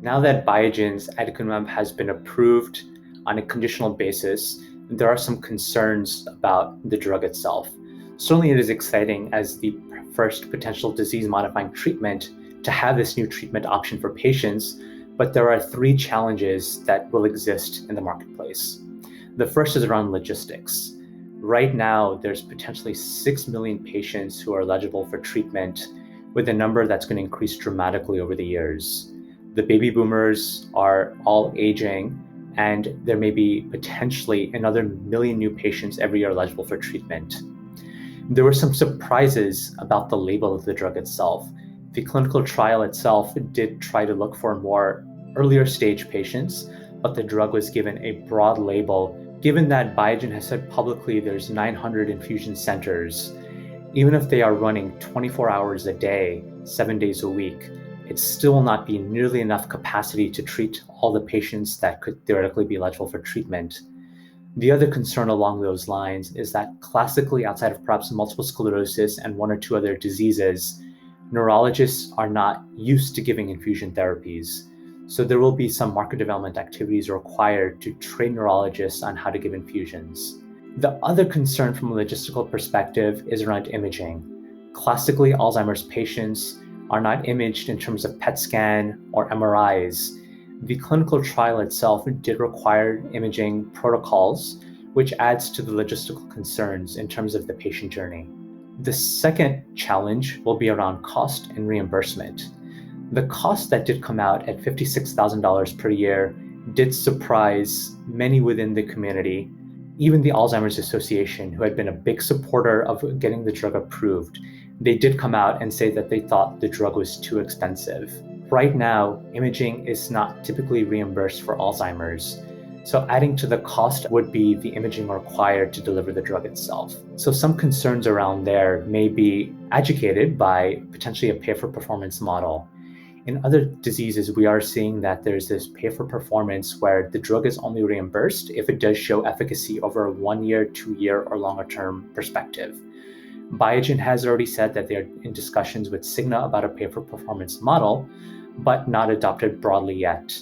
Now that Biogen's aducanumab has been approved on a conditional basis, there are some concerns about the drug itself. Certainly it is exciting as the first potential disease-modifying treatment to have this new treatment option for patients, but there are three challenges that will exist in the marketplace. The first is around logistics. Right now, there's potentially 6 million patients who are eligible for treatment, with a number that's going to increase dramatically over the years. The baby boomers are all aging, and there may be potentially another million new patients every year eligible for treatment. There were some surprises about the label of the drug itself. The clinical trial itself did try to look for more earlier stage patients, but the drug was given a broad label. Given that Biogen has said publicly there's 900 infusion centers, even if they are running 24 hours a day, 7 days a week, it still will not be nearly enough capacity to treat all the patients that could theoretically be eligible for treatment. The other concern along those lines is that classically, outside of perhaps multiple sclerosis and one or two other diseases, neurologists are not used to giving infusion therapies. So there will be some market development activities required to train neurologists on how to give infusions. The other concern from a logistical perspective is around imaging. Classically, Alzheimer's patients are not imaged in terms of PET scan or MRIs. The clinical trial itself did require imaging protocols, which adds to the logistical concerns in terms of the patient journey. The second challenge will be around cost and reimbursement. The cost that did come out at $56,000 per year did surprise many within the community. Even the Alzheimer's Association, who had been a big supporter of getting the drug approved, they did come out and say that they thought the drug was too expensive. Right now, imaging is not typically reimbursed for Alzheimer's. So adding to the cost would be the imaging required to deliver the drug itself. So some concerns around there may be educated by potentially a pay-for-performance model. In other diseases, we are seeing that there's this pay-for-performance where the drug is only reimbursed if it does show efficacy over a 1 year, 2 year, or longer term perspective. Biogen has already said that they're in discussions with Cigna about a pay-for-performance model, but not adopted broadly yet.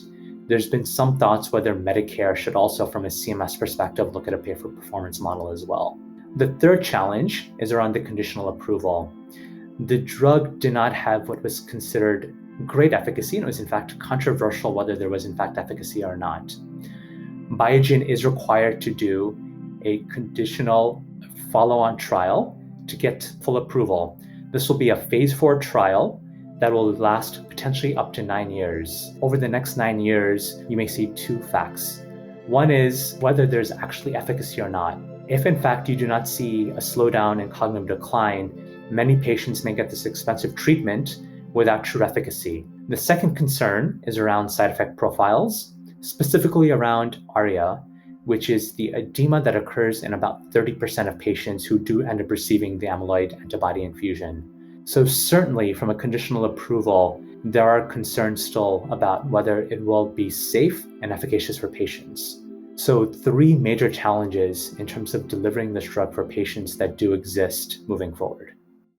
There's been some thoughts whether Medicare should also, from a CMS perspective, look at a pay-for-performance model as well. The third challenge is around the conditional approval. The drug did not have what was considered great efficacy, and it was in fact controversial whether there was in fact efficacy or not. Biogen is required to do a conditional follow-on trial to get full approval. This will be a phase 4 trial that will last potentially up to 9 years. Over the next 9 years, you may see two facts. One is whether there's actually efficacy or not. If in fact you do not see a slowdown in cognitive decline, many patients may get this expensive treatment without true efficacy. The second concern is around side effect profiles, specifically around ARIA, which is the edema that occurs in about 30% of patients who do end up receiving the amyloid antibody infusion. So certainly from a conditional approval, there are concerns still about whether it will be safe and efficacious for patients. So three major challenges in terms of delivering this drug for patients that do exist moving forward.